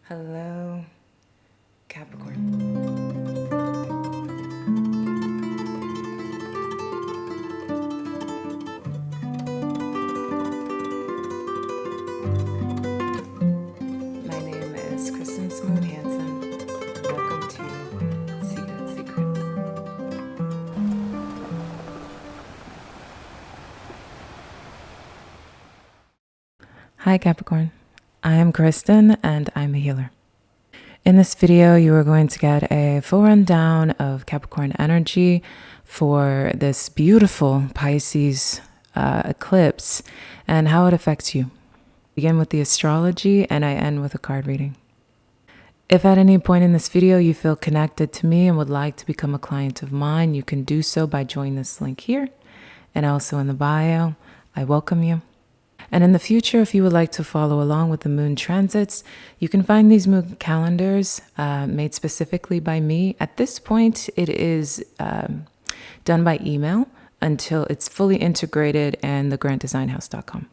Hello, Capricorn. My name is Kristen Smooth Hansen. Welcome to SeaGoat Secrets. Hi, Capricorn. I am Kristen and I'm a healer. In this video, you are going to get a full rundown of Capricorn energy for this beautiful Pisces eclipse and how it affects you. Begin with the astrology and I end with a card reading. If at any point in this video you feel connected to me and would like to become a client of mine, you can do so by joining this link here and also in the bio. I welcome you. And in the future, if you would like to follow along with the moon transits, you can find these moon calendars made specifically by me. At this point, it is done by email until it's fully integrated in thegranddesignhouse.com.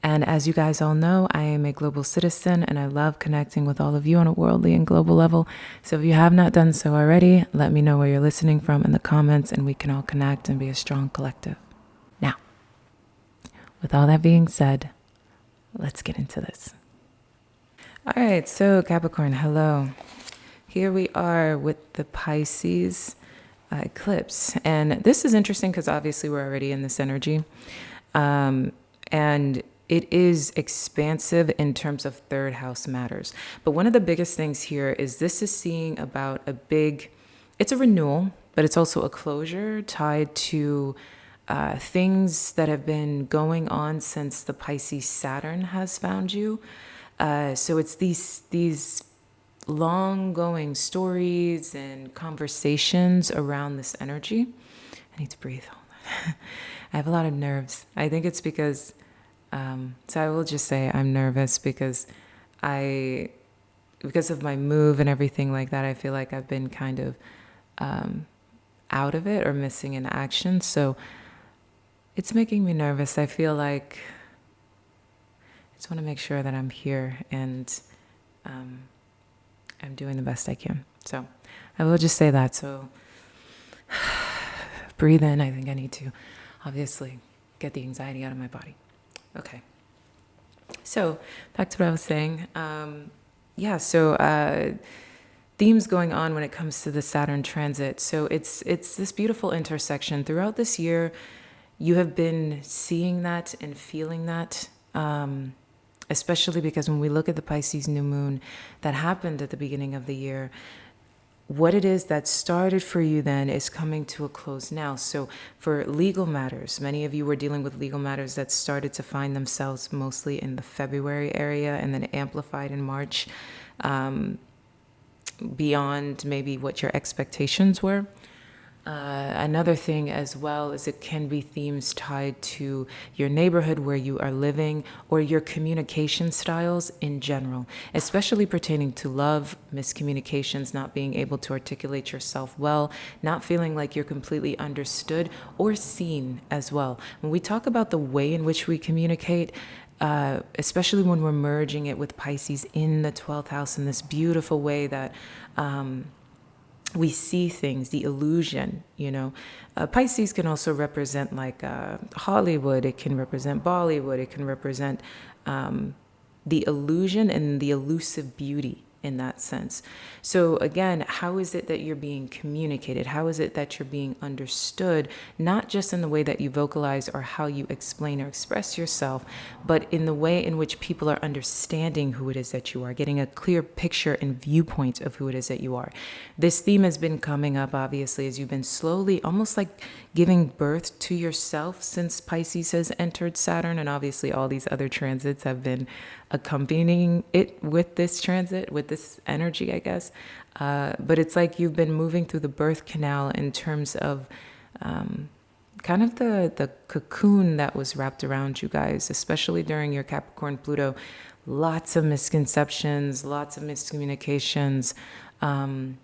And as you guys all know, I am a global citizen and I love connecting with all of you on a worldly and global level. So if you have not done so already, let me know where you're listening from in the comments and we can all connect and be a strong collective. Now, with all that being said, let's get into this. All right, so Capricorn, hello. Here we are with the Pisces eclipse. And this is interesting because obviously we're already in this energy. And it is expansive in terms of third house matters. But one of the biggest things here is this is seeing about it's a renewal, but it's also a closure tied to things that have been going on since the Pisces Saturn has found you. So it's these long-going stories and conversations around this energy. I need to breathe. I have a lot of nerves. I think it's because, so I will just say I'm nervous because of my move and everything like that, I feel like I've been kind of out of it or missing in action. So it's making me nervous. I feel like I just want to make sure that I'm here and I'm doing the best I can. So I will just say that. So breathe in. I think I need to obviously get the anxiety out of my body. Okay. So back to what I was saying. Themes going on when it comes to the Saturn transit. So it's this beautiful intersection throughout this year. You have been seeing that and feeling that, especially because when we look at the Pisces new moon that happened at the beginning of the year, what it is that started for you then is coming to a close now. So for legal matters, many of you were dealing with legal matters that started to find themselves mostly in the February area and then amplified in March, beyond maybe what your expectations were. Another thing as well is it can be themes tied to your neighborhood where you are living or your communication styles in general, especially pertaining to love, miscommunications, not being able to articulate yourself well, not feeling like you're completely understood or seen as well. When we talk about the way in which we communicate, especially when we're merging it with Pisces in the 12th house in this beautiful way that we see things, the illusion, Pisces can also represent like Hollywood. It can represent Bollywood. It can represent the illusion and the elusive beauty in that sense. So again, how is it that you're being communicated? How is it that you're being understood? Not just in the way that you vocalize or how you explain or express yourself, but in the way in which people are understanding who it is that you are, getting a clear picture and viewpoint of who it is that you are. This theme has been coming up, obviously, as you've been slowly, almost like giving birth to yourself since Pisces has entered Saturn, and obviously all these other transits have been accompanying it with this transit, with this energy, I guess. But it's like you've been moving through the birth canal in terms of kind of the cocoon that was wrapped around you guys, especially during your Capricorn Pluto. Lots of misconceptions, lots of miscommunications. Some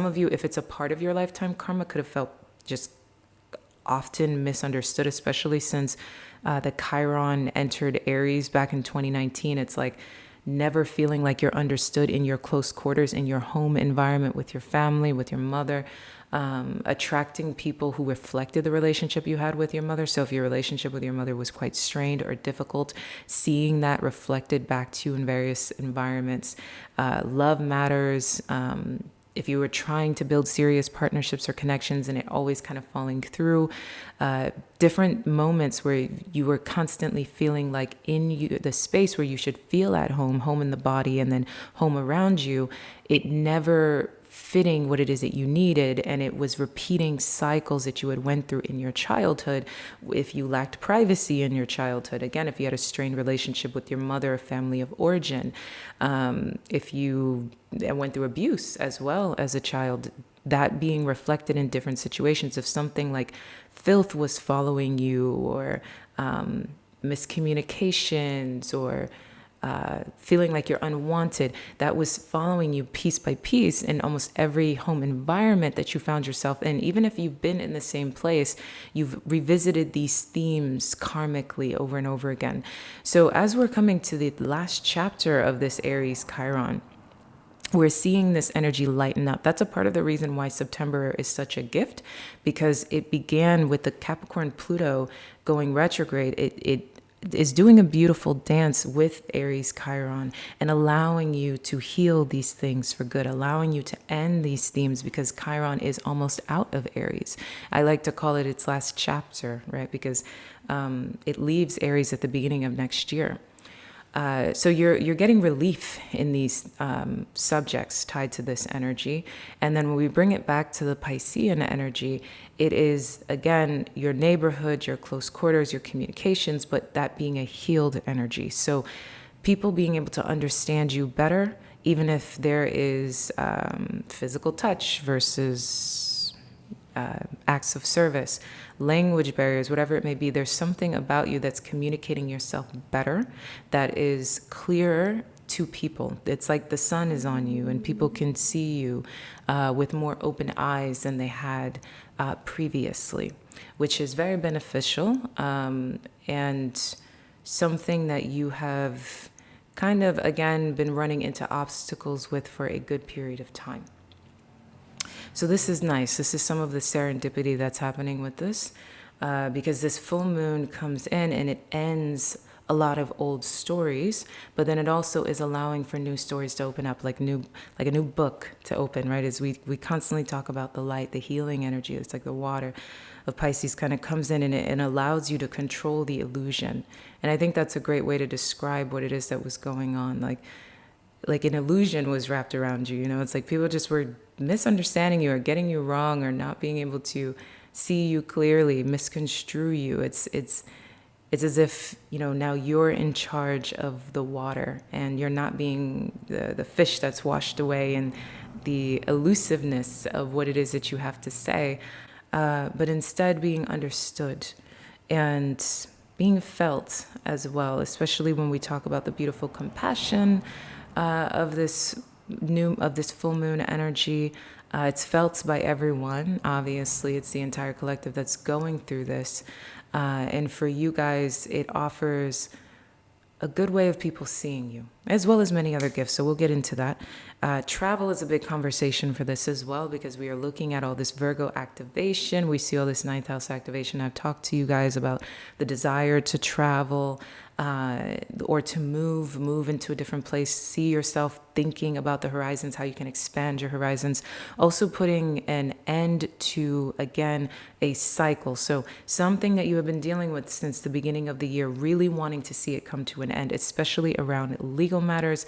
of you, if it's a part of your lifetime karma, could have felt just often misunderstood, especially since the Chiron entered Aries back in 2019. It's like never feeling like you're understood in your close quarters, in your home environment with your family, with your mother, attracting people who reflected the relationship you had with your mother. So if your relationship with your mother was quite strained or difficult, seeing that reflected back to you in various environments. Love matters. If you were trying to build serious partnerships or connections and it always kind of falling through, different moments where you were constantly feeling like in you, the space where you should feel at home, home in the body and then home around you, it never fitting what it is that you needed, and it was repeating cycles that you had went through in your childhood. If you lacked privacy in your childhood, again, if you had a strained relationship with your mother or family of origin, if you went through abuse as well as a child, that being reflected in different situations. If something like filth was following you, or miscommunications, or feeling like you're unwanted, that was following you piece by piece in almost every home environment that you found yourself in. Even if you've been in the same place, you've revisited these themes karmically over and over again. So as we're coming to the last chapter of this Aries Chiron, we're seeing this energy lighten up. That's a part of the reason why September is such a gift, because it began with the Capricorn Pluto going retrograde. It is doing a beautiful dance with Aries Chiron and allowing you to heal these things for good, allowing you to end these themes, because Chiron is almost out of Aries. I like to call it its last chapter, right? Because it leaves Aries at the beginning of next year. So you're getting relief in these subjects tied to this energy. And then when we bring it back to the Piscean energy, it is, again, your neighborhood, your close quarters, your communications, but that being a healed energy. So people being able to understand you better, even if there is physical touch versus acts of service, language barriers, whatever it may be, there's something about you that's communicating yourself better, that is clearer to people. It's like the sun is on you and people can see you with more open eyes than they had previously, which is very beneficial, and something that you have kind of, again, been running into obstacles with for a good period of time. So this is nice. This is some of the serendipity that's happening with this, because this full moon comes in and it ends a lot of old stories, but then it also is allowing for new stories to open up, like a new book to open, right? As we constantly talk about the light, the healing energy. It's like the water of Pisces kind of comes in and it allows you to control the illusion. And I think that's a great way to describe what it is that was going on. Like an illusion was wrapped around you, you know? It's like people just were misunderstanding you or getting you wrong or not being able to see you clearly, misconstrue you. It's as if, you know, now you're in charge of the water and you're not being the fish that's washed away and the elusiveness of what it is that you have to say, but instead being understood and being felt as well, especially when we talk about the beautiful compassion of this full moon energy. It's felt by everyone. Obviously, it's the entire collective that's going through this. And for you guys, it offers a good way of people seeing you, as well as many other gifts. So we'll get into that. Travel is a big conversation for this as well, because we are looking at all this Virgo activation. We see all this ninth house activation. I've talked to you guys about the desire to travel, or to move into a different place, see yourself thinking about the horizons, how you can expand your horizons. Also putting an end to, again, a cycle. So something that you have been dealing with since the beginning of the year, really wanting to see it come to an end, especially around legal matters.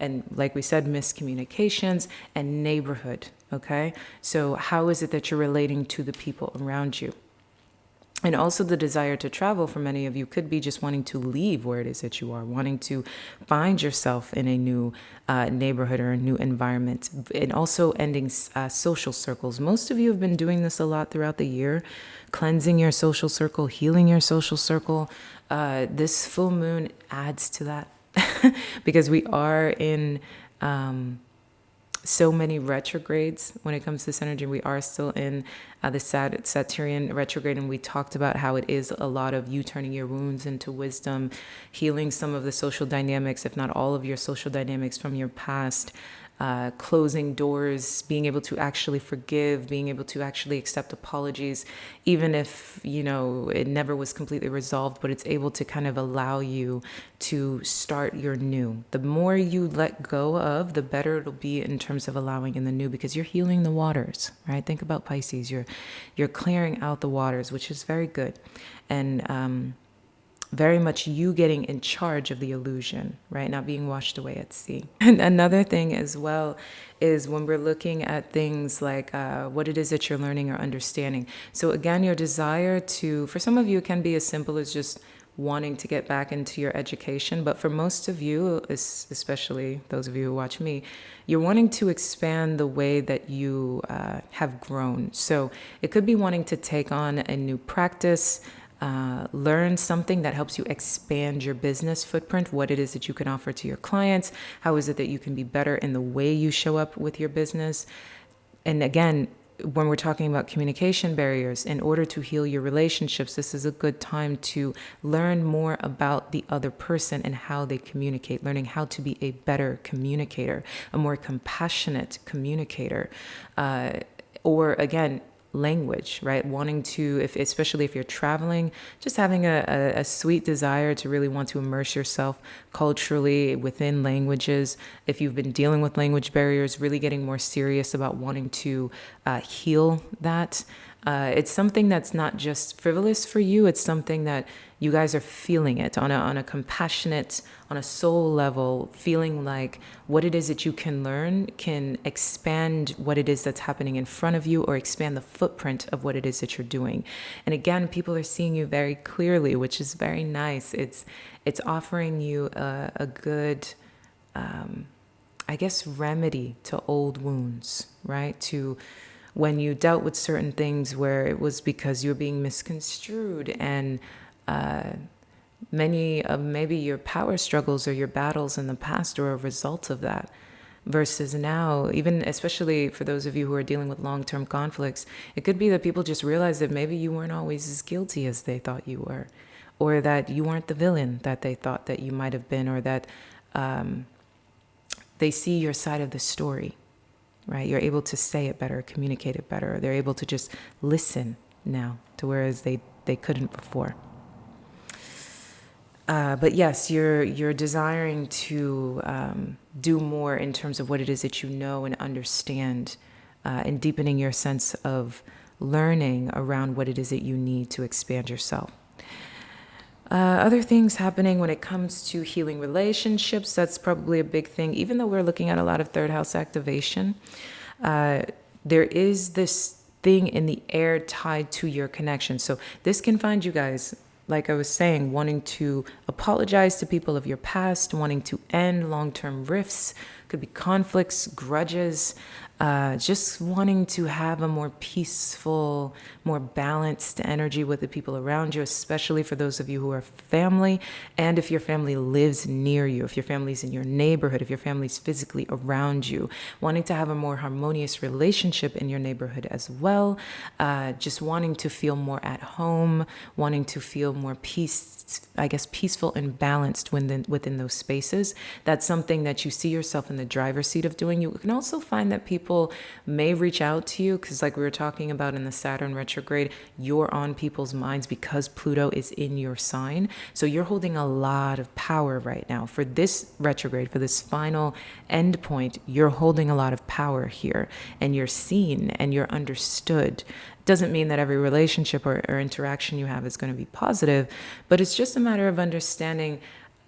And like we said, miscommunications and neighborhood, okay? So how is it that you're relating to the people around you? And also the desire to travel for many of you could be just wanting to leave where it is that you are, wanting to find yourself in a new neighborhood or a new environment, and also ending social circles. Most of you have been doing this a lot throughout the year, cleansing your social circle, healing your social circle. This full moon adds to that because we are in so many retrogrades when it comes to this energy. We are still in the Saturnian retrograde, and we talked about how it is a lot of you turning your wounds into wisdom, healing some of the social dynamics, if not all of your social dynamics from your past, closing doors, being able to actually forgive, being able to actually accept apologies, even if, it never was completely resolved, but it's able to kind of allow you to start your new. The more you let go of, the better it'll be in terms of allowing in the new, because you're healing the waters, right? Think about Pisces. You're clearing out the waters, which is very good. And, very much you getting in charge of the illusion, right? Not being washed away at sea. And another thing as well is when we're looking at things like what it is that you're learning or understanding. So again, your desire to, for some of you, it can be as simple as just wanting to get back into your education. But for most of you, especially those of you who watch me, you're wanting to expand the way that you have grown. So it could be wanting to take on a new practice, learn something that helps you expand your business footprint, what it is that you can offer to your clients, how is it that you can be better in the way you show up with your business. And again, when we're talking about communication barriers, in order to heal your relationships, this is a good time to learn more about the other person and how they communicate, learning how to be a better communicator, a more compassionate communicator, or again, language, right? Wanting to, especially if you're traveling, just having a sweet desire to really want to immerse yourself culturally within languages. If you've been dealing with language barriers, really getting more serious about wanting to heal that. It's something that's not just frivolous for you. It's something that you guys are feeling it on a compassionate, on a soul level, feeling like what it is that you can learn can expand what it is that's happening in front of you, or expand the footprint of what it is that you're doing. And again, people are seeing you very clearly, which is very nice. It's offering you a good, I guess, remedy to old wounds, right? To when you dealt with certain things where it was because you were being misconstrued, and many of maybe your power struggles or your battles in the past are a result of that. Versus now, even especially for those of you who are dealing with long-term conflicts, it could be that people just realize that maybe you weren't always as guilty as they thought you were, or that you weren't the villain that they thought that you might have been, or that they see your side of the story, right? You're able to say it better, communicate it better. They're able to just listen now, to whereas they couldn't before. But yes, you're desiring to do more in terms of what it is that you know and understand, and deepening your sense of learning around what it is that you need to expand yourself. Other things happening when it comes to healing relationships, that's probably a big thing. Even though we're looking at a lot of third house activation, there is this thing in the air tied to your connection. So this can find you guys, like I was saying, wanting to apologize to people of your past, wanting to end long-term rifts, could be conflicts, grudges, just wanting to have a more peaceful, more balanced energy with the people around you, especially for those of you who are family, and if your family lives near you, if your family's in your neighborhood, if your family's physically around you, wanting to have a more harmonious relationship in your neighborhood as well, just wanting to feel more at home, wanting to feel more peaceful and balanced within those spaces. That's something that you see yourself in the driver's seat of doing. You can also find that people may reach out to you because, like we were talking about in the Saturn retrograde, you're on people's minds because Pluto is in your sign. So you're holding a lot of power right now. For this retrograde, for this final end point, you're holding a lot of power here, and you're seen and you're understood. Doesn't mean that every relationship or interaction you have is going to be positive, but it's just a matter of understanding.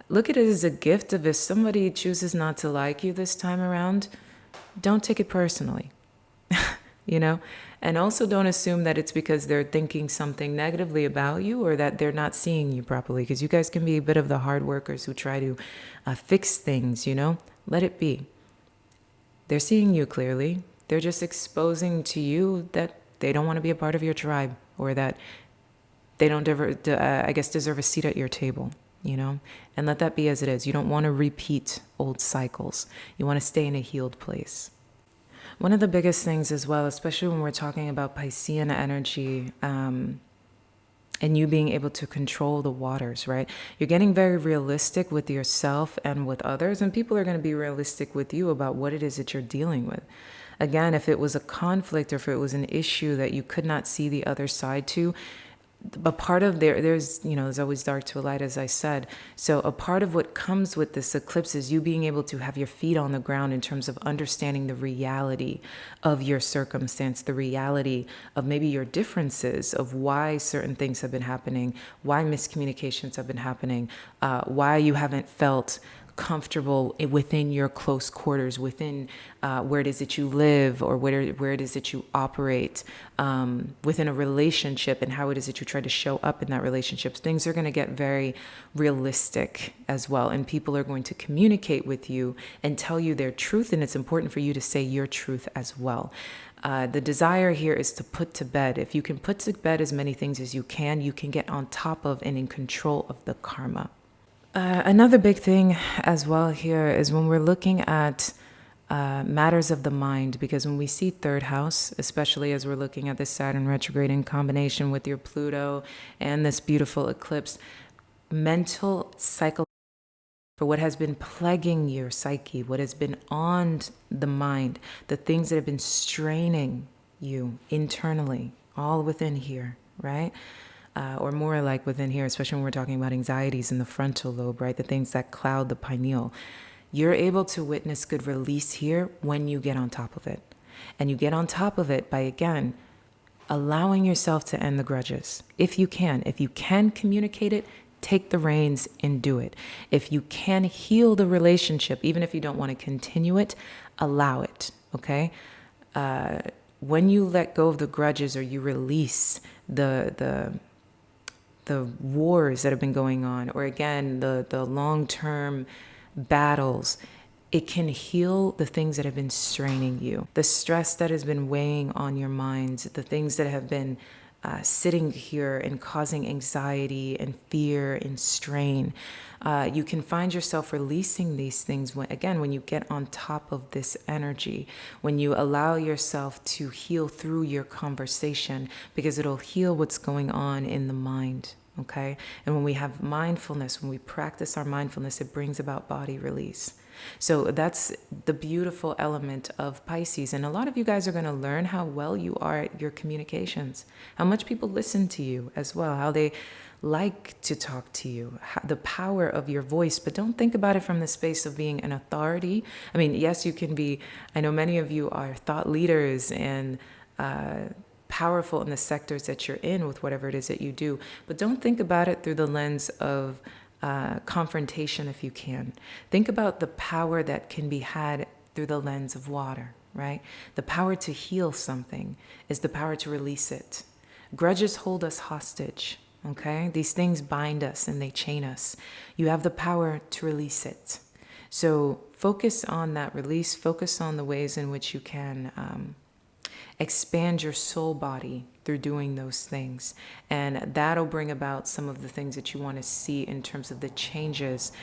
Look at it as a gift of, if somebody chooses not to like you this time around, don't take it personally, and also don't assume that it's because they're thinking something negatively about you or that they're not seeing you properly, because you guys can be a bit of the hard workers who try to fix things, let it be. They're seeing you clearly. They're just exposing to you that they don't want to be a part of your tribe, or that they don't deserve a seat at your table, and let that be as it is. You don't want to repeat old cycles. You want to stay in a healed place. One of the biggest things as well, especially when we're talking about Piscean energy, and you being able to control the waters, right? You're getting very realistic with yourself and with others, and people are going to be realistic with you about what it is that you're dealing with. Again, if it was a conflict or if it was an issue that you could not see the other side to, a part of there's always dark to a light, as I said. So a part of what comes with this eclipse is you being able to have your feet on the ground in terms of understanding the reality of your circumstance, the reality of maybe your differences, of why certain things have been happening, why miscommunications have been happening, why you haven't felt comfortable within your close quarters, within where it is that you live, or where it is that you operate, within a relationship, and how it is that you try to show up in that relationship. Things are going to get very realistic as well, and people are going to communicate with you and tell you their truth, and it's important for you to say your truth as well. The desire here is to put to bed. If you can put to bed as many things as you can get on top of and in control of the karma. Another big thing as well here is when we're looking at matters of the mind, because when we see third house, especially as we're looking at this Saturn retrograde in combination with your Pluto and this beautiful eclipse, mental, psychological, for what has been plaguing your psyche, what has been on the mind, the things that have been straining you internally, all within here, right? Or more like within here, especially when we're talking about anxieties in the frontal lobe, right? The things that cloud the pineal. You're able to witness good release here when you get on top of it. And you get on top of it by, again, allowing yourself to end the grudges. If you can communicate it, take the reins and do it. If you can heal the relationship, even if you don't want to continue it, allow it, okay? When you let go of the grudges, or you release the wars that have been going on, or again, the long-term battles, it can heal the things that have been straining you. The stress that has been weighing on your mind, the things that have been sitting here and causing anxiety and fear and strain. You can find yourself releasing these things when you get on top of this energy, when you allow yourself to heal through your conversation, because it'll heal what's going on in the mind. Okay. And when we have mindfulness, when we practice our mindfulness, it brings about body release. So that's the beautiful element of Pisces. And a lot of you guys are going to learn how well you are at your communications, how much people listen to you as well, how they like to talk to you, the power of your voice. But don't think about it from the space of being an authority. I mean, yes, you can be. I know many of you are thought leaders and powerful in the sectors that you're in with whatever it is that you do. But don't think about it through the lens of confrontation. If you can, think about the power that can be had through the lens of water, right? The power to heal something is the power to release it. Grudges hold us hostage, okay? These things bind us and they chain us. You have the power to release it. So focus on that release, focus on the ways in which you can expand your soul body through doing those things. And that'll bring about some of the things that you want to see in terms of the changes,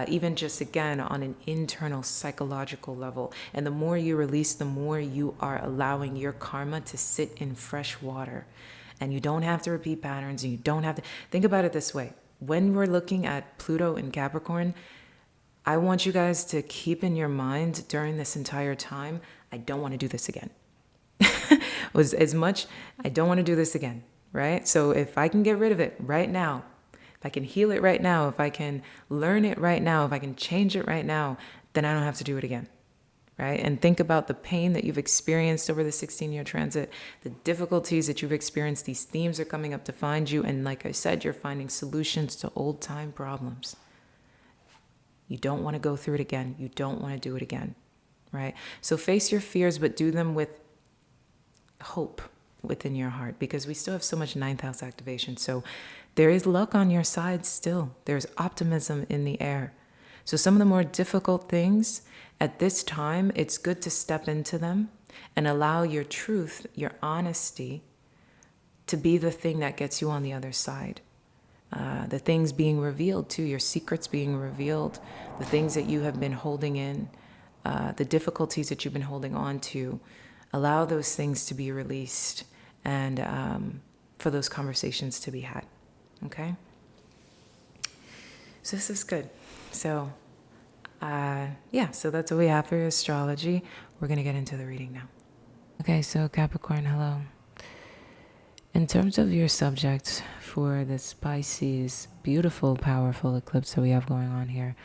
even just again on an internal psychological level. And the more you release, the more you are allowing your karma to sit in fresh water. And you don't have to repeat patterns, and you don't have to think about it this way. When we're looking at Pluto in Capricorn, I want you guys to keep in your mind during this entire time, I don't want to do this again. Was as much, I don't want to do this again, right? So if I can get rid of it right now, if I can heal it right now, if I can learn it right now, if I can change it right now, then I don't have to do it again, right? And think about the pain that you've experienced over the 16-year transit, the difficulties that you've experienced. These themes are coming up to find you. And like I said, you're finding solutions to old time problems. You don't want to go through it again. You don't want to do it again, right? So face your fears, but do them with hope within your heart, because we still have so much ninth house activation. So there is luck on your side still. There's optimism in the air. So some of the more difficult things at this time, it's good to step into them and allow your truth, your honesty, to be the thing that gets you on the other side. The things being revealed too, your secrets being revealed, the things that you have been holding in, the difficulties that you've been holding on to, allow those things to be released and for those conversations to be had. Okay? So this is good. So, so that's what we have for your astrology. We're going to get into the reading now. Okay, so Capricorn, hello. In terms of your subject for this Pisces, beautiful, powerful eclipse that we have going on here,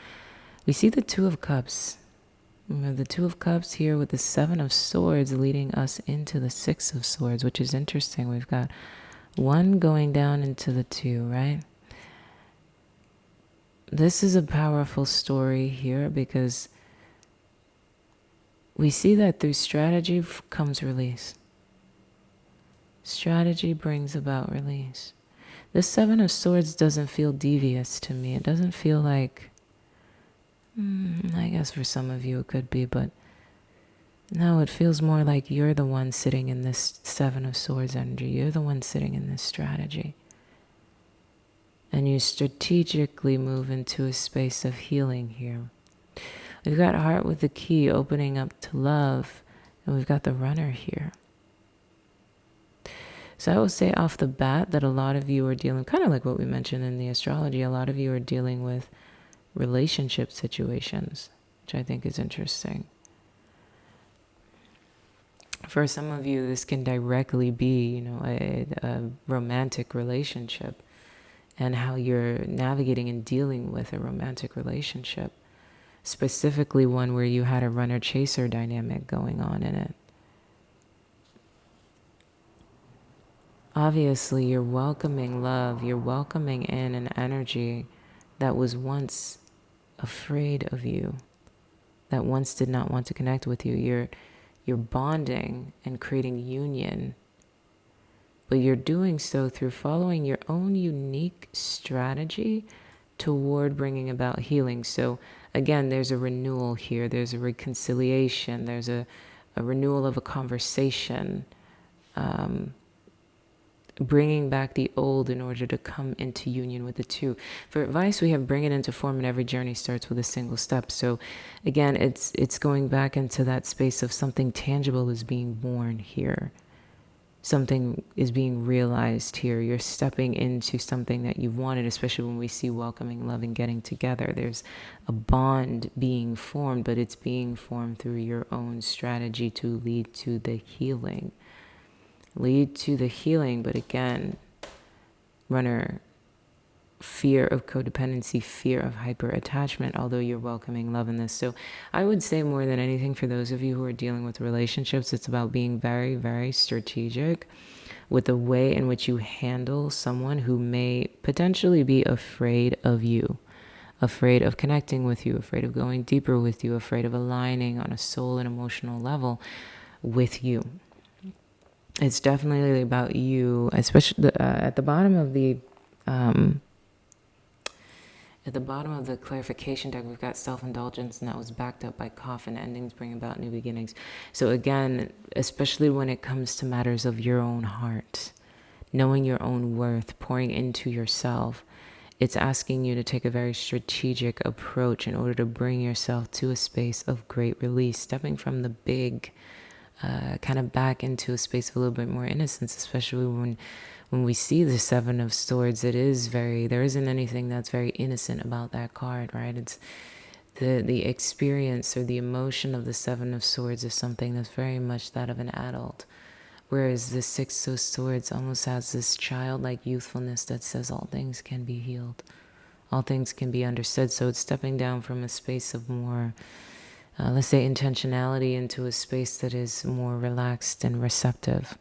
we see the Two of Cups. We have the Two of Cups here with the Seven of Swords leading us into the Six of Swords, which is interesting. We've got one going down into the two, right? This is a powerful story here because we see that through strategy comes release. Strategy brings about release. The Seven of Swords doesn't feel devious to me. It doesn't feel like, I guess for some of you it could be, but no, it feels more like you're the one sitting in this Seven of Swords energy. You're the one sitting in this strategy. And you strategically move into a space of healing here. We've got Heart with the Key opening up to love, and we've got the Runner here. So I will say off the bat that a lot of you are dealing, kind of like what we mentioned in the astrology, a lot of you are dealing with relationship situations, which I think is interesting. For some of you, this can directly be, a romantic relationship and how you're navigating and dealing with a romantic relationship, specifically one where you had a runner-chaser dynamic going on in it. Obviously, you're welcoming love. You're welcoming in an energy that was once afraid of you, that once did not want to connect with you. You're bonding and creating union, but you're doing so through following your own unique strategy toward bringing about healing. So again, there's a renewal here. There's a reconciliation. There's a renewal of a conversation. Bringing back the old in order to come into union with the two. For advice, we have bring it into form, and every journey starts with a single step. So again, it's going back into that space of something tangible is being born here. Something is being realized here. You're stepping into something that you've wanted, especially when we see welcoming, loving, getting together. There's a bond being formed, but it's being formed through your own strategy to lead to the healing. Lead to the healing, but again, Runner, fear of codependency, fear of hyper-attachment, although you're welcoming love in this. So I would say more than anything, for those of you who are dealing with relationships, it's about being very, very strategic with the way in which you handle someone who may potentially be afraid of you, afraid of connecting with you, afraid of going deeper with you, afraid of aligning on a soul and emotional level with you. It's definitely about you, especially at the bottom of the clarification deck. We've got self-indulgence, and that was backed up by coffin. Endings bring about new beginnings. So again, especially when it comes to matters of your own heart, knowing your own worth, pouring into yourself, it's asking you to take a very strategic approach in order to bring yourself to a space of great release, stepping from the big kind of back into a space of a little bit more innocence, especially when we see the Seven of Swords. There isn't anything that's very innocent about that card, right? It's the experience or the emotion of the Seven of Swords is something that's very much that of an adult, whereas the Six of Swords almost has this childlike youthfulness that says all things can be healed, all things can be understood. So it's stepping down from a space of more let's say intentionality into a space that is more relaxed and receptive.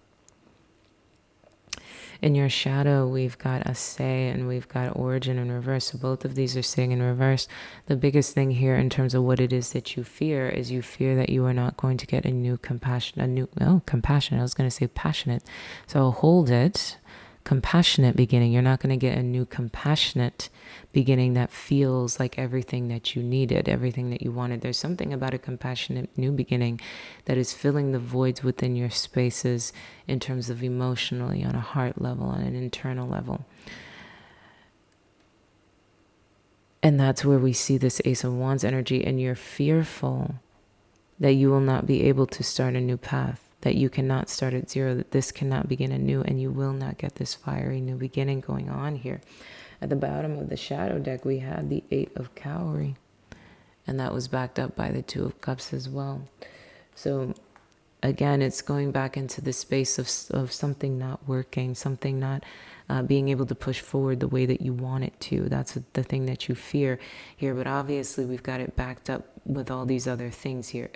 In your shadow, we've got a say and we've got origin in reverse. So both of these are saying in reverse. The biggest thing here in terms of what it is that you fear is you fear that you are not going to get compassionate. I was going to say passionate. So hold it. Compassionate beginning. You're not going to get a new compassionate beginning that feels like everything that you needed, everything that you wanted. There's something about a compassionate new beginning that is filling the voids within your spaces in terms of emotionally, on a heart level, on an internal level. And that's where we see this Ace of Wands energy, and you're fearful that you will not be able to start a new path, that you cannot start at zero, that this cannot begin anew, and you will not get this fiery new beginning going on here. At the bottom of the shadow deck, we had the 8 of Cowrie, and that was backed up by the 2 of Cups as well. So again, it's going back into the space of something not working, something not being able to push forward the way that you want it to. That's the thing that you fear here. But obviously, we've got it backed up with all these other things here.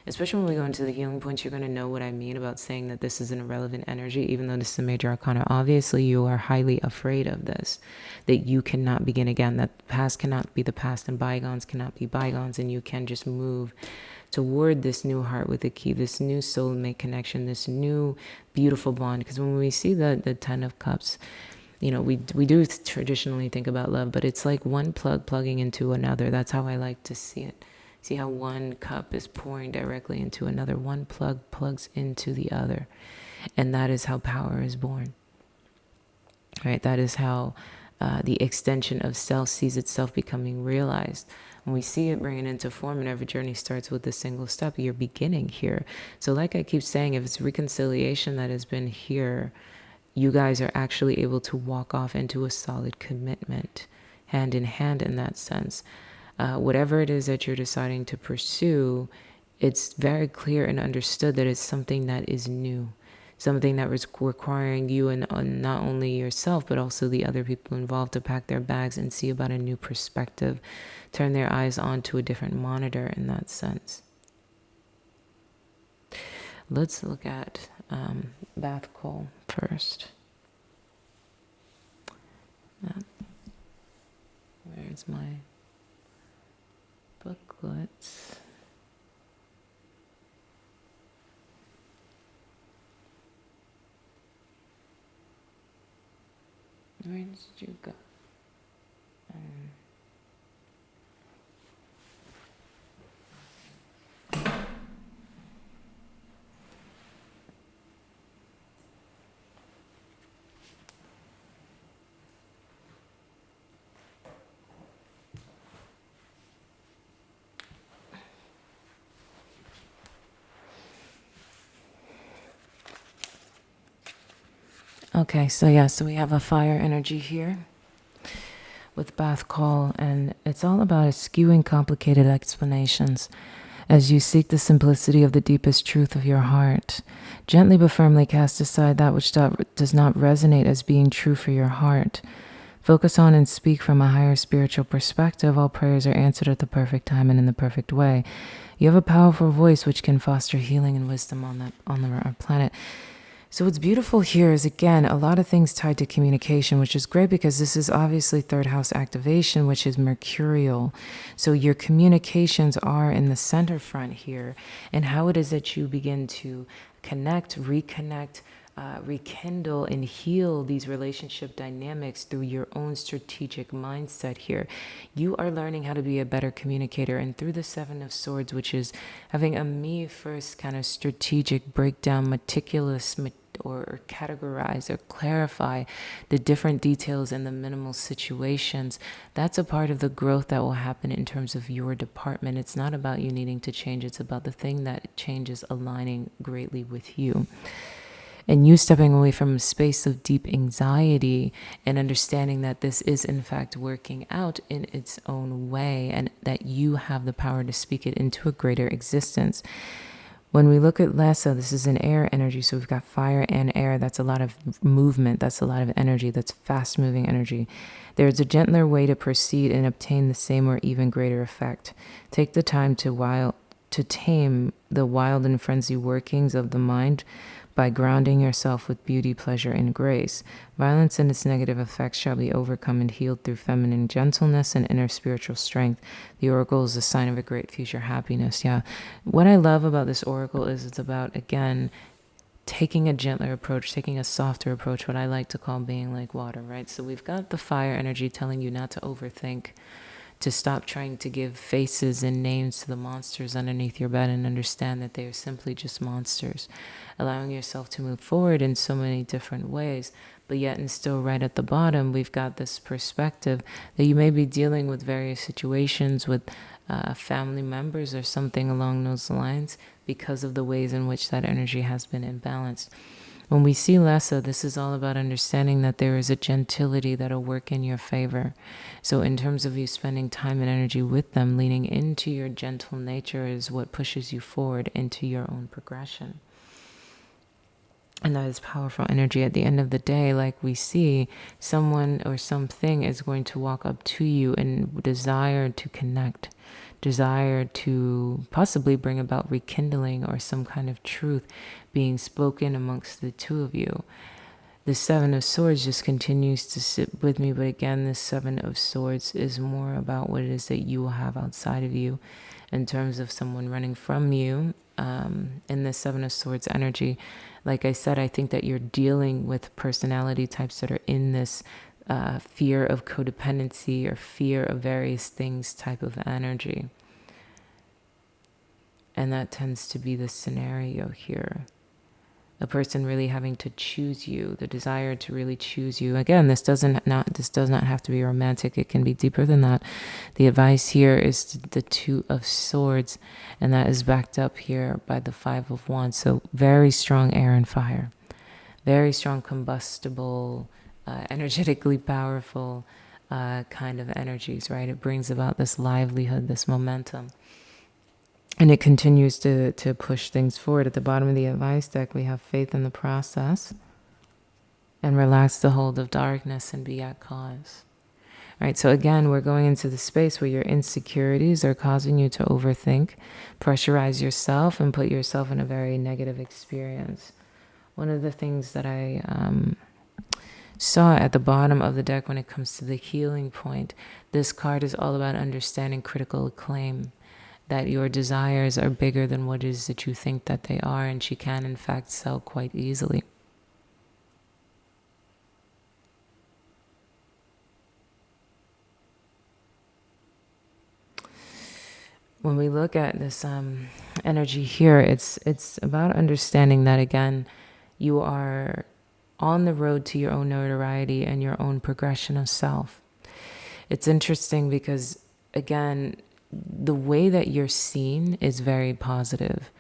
Especially when we go into the healing points, you're going to know what I mean about saying that this is an irrelevant energy, even though this is a major arcana. Obviously, you are highly afraid of this, that you cannot begin again, that the past cannot be the past and bygones cannot be bygones, and you can just move toward this new heart with the key, this new soulmate connection, this new beautiful bond. Because when we see the 10 of Cups, you know, we do traditionally think about love, but it's like one plug plugging into another. That's how I like to see it. See how one cup is pouring directly into another. One plug plugs into the other. And that is how power is born. Right? That is how the extension of self sees itself becoming realized. When we see it bringing into form, and every journey starts with a single step, you're beginning here. So like I keep saying, if it's reconciliation that has been here, you guys are actually able to walk off into a solid commitment, hand in hand in that sense. Whatever it is that you're deciding to pursue, it's very clear and understood that it's something that is new. Something that was requiring you and not only yourself, but also the other people involved to pack their bags and see about a new perspective, turn their eyes onto a different monitor in that sense. Let's look at Bath Coal first. Where's my booklets? Where did you go? Okay, so we have a fire energy here with Bath Call, and it's all about eschewing complicated explanations as you seek the simplicity of the deepest truth of your heart. Gently but firmly cast aside that which does not resonate as being true for your heart. Focus on and speak from a higher spiritual perspective. All prayers are answered at the perfect time and in the perfect way. You have a powerful voice which can foster healing and wisdom on our planet. So what's beautiful here is, again, a lot of things tied to communication, which is great because this is obviously third house activation, which is mercurial. So your communications are in the center front here, and how it is that you begin to connect, reconnect, rekindle and heal these relationship dynamics through your own strategic mindset here. You are learning how to be a better communicator, and through the 7 of Swords, which is having a me first kind of strategic breakdown, meticulous, or categorize or clarify the different details and the minimal situations. That's a part of the growth that will happen in terms of your department. It's not about you needing to change. It's about the thing that changes aligning greatly with you. And you stepping away from a space of deep anxiety and understanding that this is in fact working out in its own way, and that you have the power to speak it into a greater existence. When we look at Lessa, this is an air energy, so we've got fire and air. That's a lot of movement. That's a lot of energy. That's fast-moving energy. There's a gentler way to proceed and obtain the same or even greater effect. Take the time to tame the wild and frenzied workings of the mind by grounding yourself with beauty, pleasure, and grace. Violence and its negative effects shall be overcome and healed through feminine gentleness and inner spiritual strength. The oracle is a sign of a great future happiness. Yeah. What I love about this oracle is it's about, again, taking a gentler approach, taking a softer approach, what I like to call being like water, right? So we've got the fire energy telling you not to overthink, to stop trying to give faces and names to the monsters underneath your bed and understand that they are simply just monsters. Allowing yourself to move forward in so many different ways. But yet, and still right at the bottom, we've got this perspective that you may be dealing with various situations with family members or something along those lines because of the ways in which that energy has been imbalanced. When we see Lessa, this is all about understanding that there is a gentility that'll work in your favor. So in terms of you spending time and energy with them, leaning into your gentle nature is what pushes you forward into your own progression. And that is powerful energy. At the end of the day, like we see, someone or something is going to walk up to you and desire to connect, desire to possibly bring about rekindling or some kind of truth being spoken amongst the two of you. The Seven of Swords just continues to sit with me. But again, the Seven of Swords is more about what it is that you will have outside of you in terms of someone running from you. In the Seven of Swords energy, like I said, I think that you're dealing with personality types that are in this fear of codependency or fear of various things type of energy. And that tends to be the scenario here. A person really having to choose you, the desire to really choose you. Again, this does not have to be romantic. It can be deeper than that. The advice here is the Two of Swords, and that is backed up here by the Five of Wands. So very strong air and fire, very strong combustible, energetically powerful kind of energies, right? It brings about this livelihood, this momentum. And it continues to push things forward. At the bottom of the advice deck, we have faith in the process and relax the hold of darkness and be at cause. All right, so again, we're going into the space where your insecurities are causing you to overthink, pressurize yourself, and put yourself in a very negative experience. One of the things that I saw at the bottom of the deck when it comes to the healing point, this card is all about understanding critical acclaim. That your desires are bigger than what it is that you think that they are, and she can in fact sell quite easily. When we look at this energy here, it's about understanding that, again, you are on the road to your own notoriety and your own progression of self. It's interesting because, again, the way that you're seen is very positive.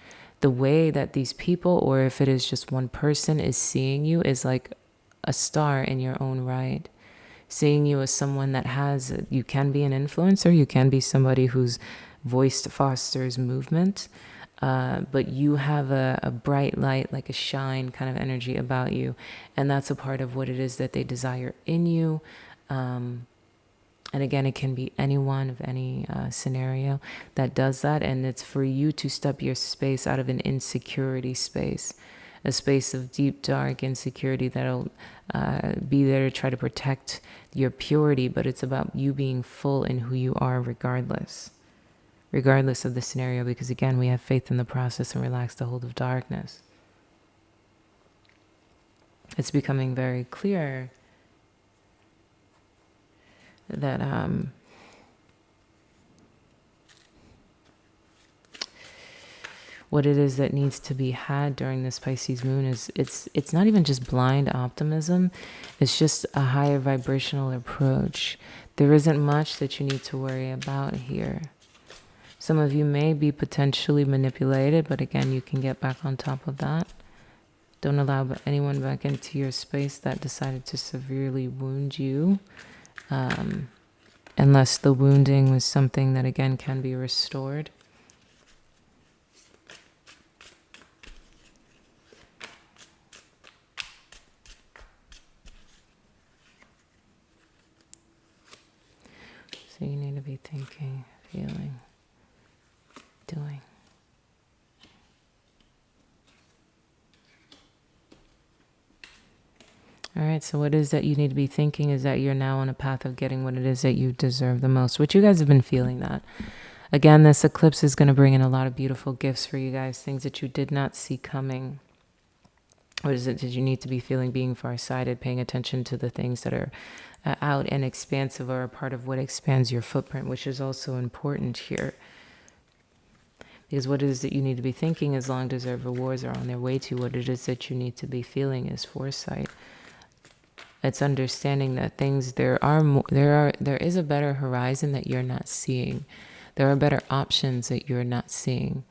The way that these people, or if it is just one person, is seeing you is like a star in your own right. Seeing you as someone that has, you can be an influencer, you can be somebody whose voice fosters movement, but you have a bright light, like a shine kind of energy about you. And that's a part of what it is that they desire in you. And again, it can be anyone of any scenario that does that. And it's for you to step your space out of an insecurity space, a space of deep, dark insecurity that'll be there to try to protect your purity. But it's about you being full in who you are regardless of the scenario. Because again, we have faith in the process and relax the hold of darkness. It's becoming very clear that what it is that needs to be had during this Pisces moon is it's not even just blind optimism. It's just a higher vibrational approach. There isn't much that you need to worry about here. Some of you may be potentially manipulated, but again, you can get back on top of that. Don't allow anyone back into your space that decided to severely wound you. Unless the wounding was something that, again, can be restored. So you need to be thinking, feeling, doing. All right, so what it is that you need to be thinking is that you're now on a path of getting what it is that you deserve the most, which you guys have been feeling that. Again, this eclipse is going to bring in a lot of beautiful gifts for you guys, things that you did not see coming. What is it that you need to be feeling? Being farsighted, paying attention to the things that are out and expansive, or a part of what expands your footprint, which is also important here. Because what it is that you need to be thinking is long-deserved rewards are on their way to you. What it is that you need to be feeling is foresight. It's understanding that things, there is a better horizon that you're not seeing. There are better options that you're not seeing.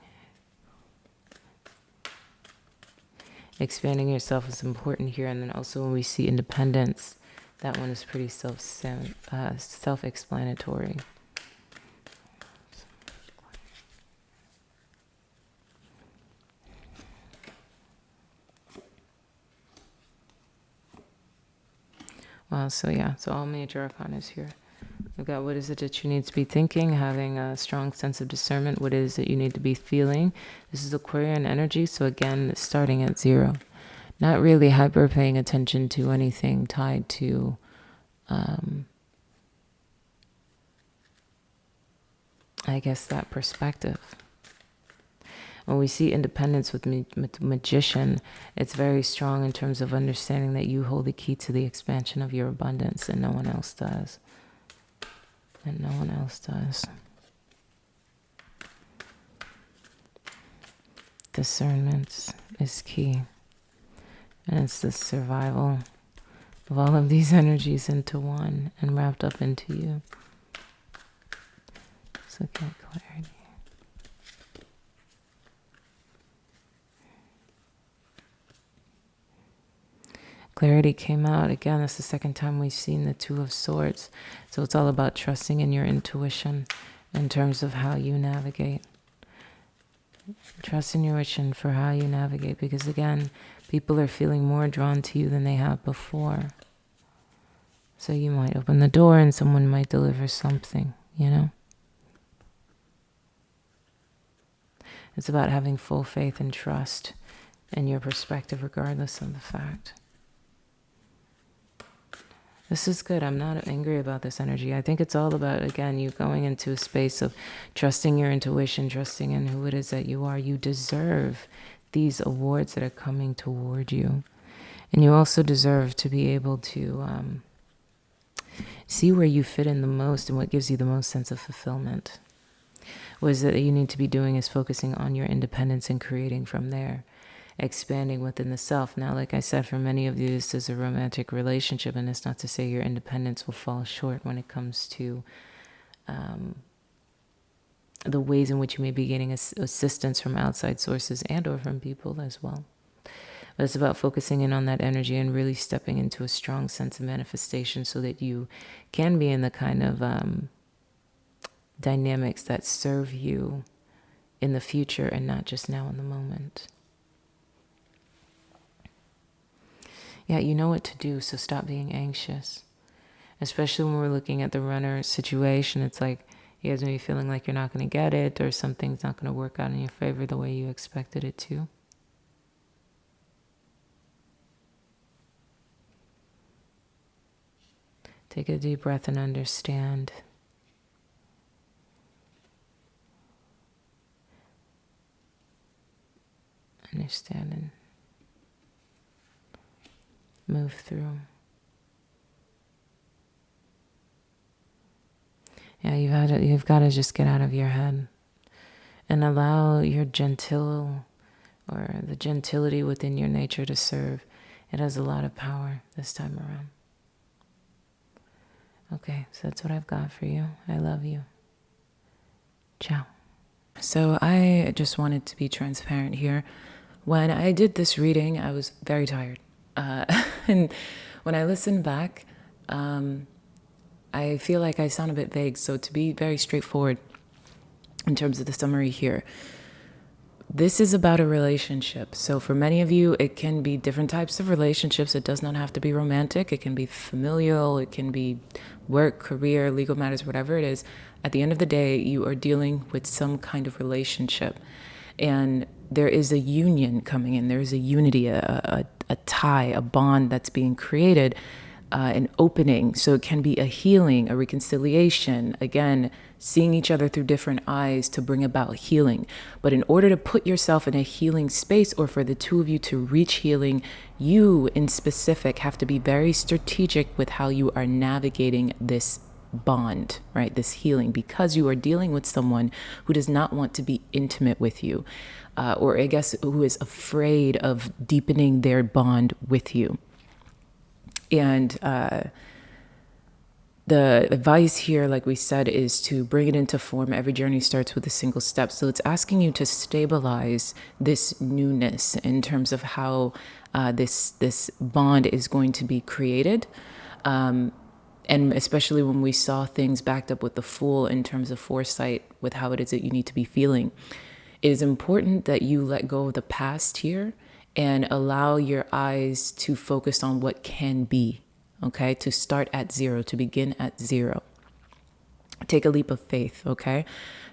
Expanding yourself is important here. And then also when we see independence, that one is pretty self-explanatory. Well, so all major arcana is here. We've got what is it that you need to be thinking, having a strong sense of discernment. What is it you need to be feeling? This is Aquarian energy, so again, starting at 0. Not really hyper paying attention to anything tied to I guess that perspective. When we see independence with magician, it's very strong in terms of understanding that you hold the key to the expansion of your abundance and no one else does. And no one else does. Discernment is key. And it's the survival of all of these energies into one and wrapped up into you. So get clarity. Clarity came out. Again, that's the second time we've seen the Two of Swords. So it's all about trusting in your intuition in terms of how you navigate. Trust in your intuition for how you navigate. Because again, people are feeling more drawn to you than they have before. So you might open the door and someone might deliver something, you know? It's about having full faith and trust in your perspective regardless of the fact. This is good. I'm not angry about this energy. I think it's all about, again, you going into a space of trusting your intuition, trusting in who it is that you are. You deserve these awards that are coming toward you. And you also deserve to be able to see where you fit in the most and what gives you the most sense of fulfillment. What is it that you need to be doing is focusing on your independence and creating from there. Expanding within the self. Now, like I said, for many of you, this is a romantic relationship, and it's not to say your independence will fall short when it comes to the ways in which you may be getting assistance from outside sources and or from people as well. But it's about focusing in on that energy and really stepping into a strong sense of manifestation so that you can be in the kind of dynamics that serve you in the future and not just now in the moment. Yeah, you know what to do, so stop being anxious. Especially when we're looking at the runner situation, it's like you guys may be feeling like you're not going to get it or something's not going to work out in your favor the way you expected it to. Take a deep breath and understand. Understand and move through. Yeah, you've got to just get out of your head and allow your gentle or the gentility within your nature to serve. It has a lot of power this time around. Okay, so that's what I've got for you. I love you. Ciao. So I just wanted to be transparent here. When I did this reading, I was very tired. And when I listen back, I feel like I sound a bit vague. So to be very straightforward in terms of the summary here, this is about a relationship. So for many of you, it can be different types of relationships. It does not have to be romantic. It can be familial. It can be work, career, legal matters, whatever it is. At the end of the day, you are dealing with some kind of relationship. And there is a union coming in. There is a unity, a tie, a bond that's being created an opening. So it can be a healing, a reconciliation, again, seeing each other through different eyes to bring about healing. But in order to put yourself in a healing space, or for the two of you to reach healing, you in specific have to be very strategic with how you are navigating this bond, right? This healing, because you are dealing with someone who does not want to be intimate with you, or I guess who is afraid of deepening their bond with you. And the advice here, like we said, is to bring it into form. Every journey starts with a single step. So it's asking you to stabilize this newness in terms of how this bond is going to be created. And especially when we saw things backed up with the Fool in terms of foresight with how it is that you need to be feeling. It is important that you let go of the past here and allow your eyes to focus on what can be, okay? To start at zero, to begin at zero. Take a leap of faith, okay?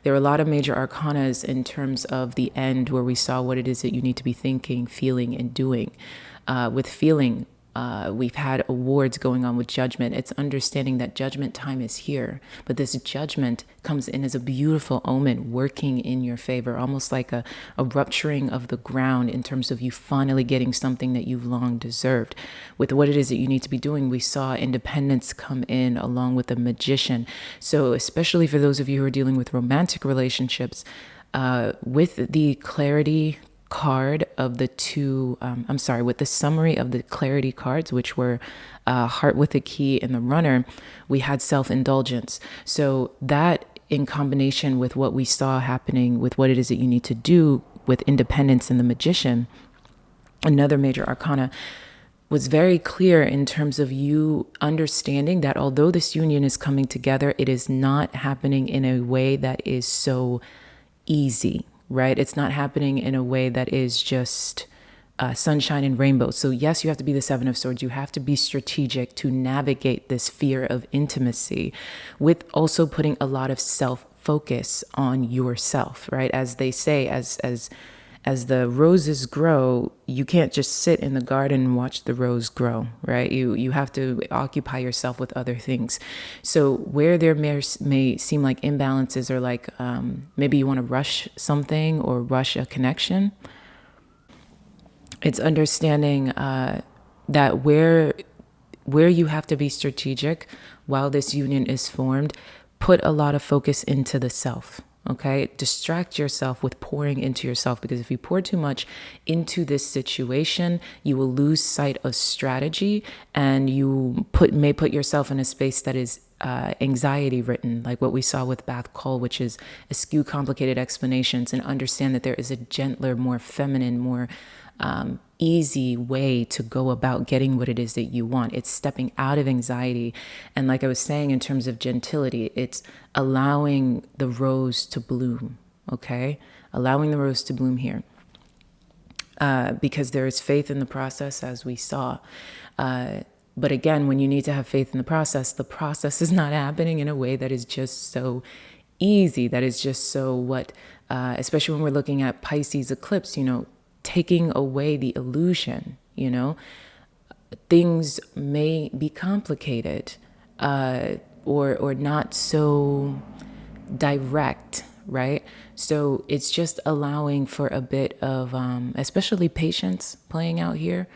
There are a lot of major arcanas in terms of the end where we saw what it is that you need to be thinking, feeling, and doing. With feeling, we've had awards going on with judgment. It's understanding that judgment time is here, but this judgment comes in as a beautiful omen working in your favor, almost like a rupturing of the ground in terms of you finally getting something that you've long deserved. With what it is that you need to be doing, we saw independence come in along with the Magician. So especially for those of you who are dealing with romantic relationships, with the clarity card of the two, with the summary of the clarity cards, which were Heart with a Key and the Runner, we had self-indulgence. So that in combination with what we saw happening with what it is that you need to do with independence and the Magician, another major arcana, was very clear in terms of you understanding that although this union is coming together, it is not happening in a way that is so easy, right? It's not happening in a way that is just sunshine and rainbows. So yes, you have to be the Seven of Swords. You have to be strategic to navigate this fear of intimacy, with also putting a lot of self-focus on yourself, right? As they say, as the roses grow, you can't just sit in the garden and watch the rose grow, right? You have to occupy yourself with other things. So where there may seem like imbalances, or like maybe you want to rush something or rush a connection, it's understanding that where you have to be strategic while this union is formed, put a lot of focus into the self. Okay, distract yourself with pouring into yourself, because if you pour too much into this situation, you will lose sight of strategy, and you may put yourself in a space that is anxiety ridden, like what we saw with Bath Call, which is eschew complicated explanations and understand that there is a gentler, more feminine, more easy way to go about getting what it is that you want. It's stepping out of anxiety. And like I was saying, in terms of gentility, it's allowing the rose to bloom, okay? Allowing the rose to bloom here. Because there is faith in the process, as we saw. But again, when you need to have faith in the process is not happening in a way that is just so easy, that is just so especially when we're looking at Pisces eclipse, taking away the illusion, things may be complicated, or not so direct, right? So it's just allowing for a bit of, especially patience playing out here,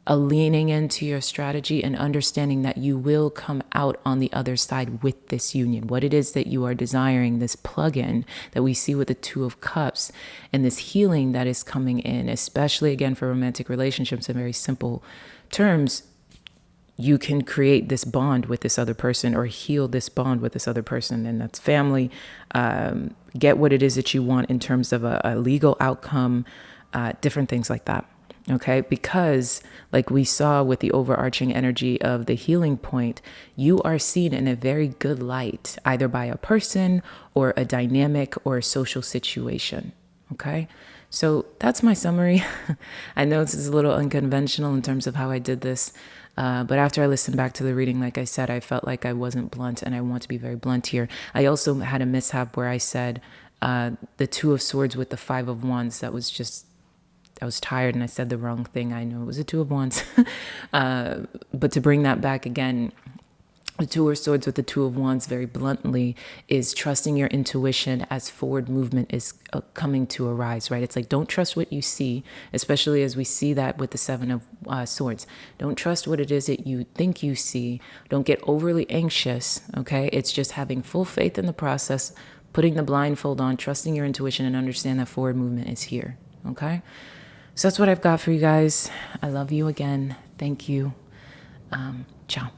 a leaning into your strategy and understanding that you will come out on the other side with this union. What it is that you are desiring, this plug-in that we see with the Two of Cups, and this healing that is coming in, especially again for romantic relationships in very simple terms, you can create this bond with this other person, or heal this bond with this other person, and that's family. Get what it is that you want in terms of a legal outcome, different things like that. Okay, because like we saw with the overarching energy of the healing point, you are seen in a very good light, either by a person or a dynamic or a social situation. Okay, so that's my summary. I know this is a little unconventional in terms of how I did this, but after I listened back to the reading, like I said, I felt like I wasn't blunt, and I want to be very blunt here. I also had a mishap where I said the Two of Swords with the Five of Wands. That was just was tired and I said the wrong thing. I know it was a Two of Wands. But to bring that back again, the Two of Swords with the Two of Wands, very bluntly, is trusting your intuition as forward movement is coming to arise, right? It's like, don't trust what you see, especially as we see that with the Seven of Swords. Don't trust what it is that you think you see. Don't get overly anxious, okay? It's just having full faith in the process, putting the blindfold on, trusting your intuition, and understand that forward movement is here, okay? So that's what I've got for you guys. I love you again. Thank you. Ciao.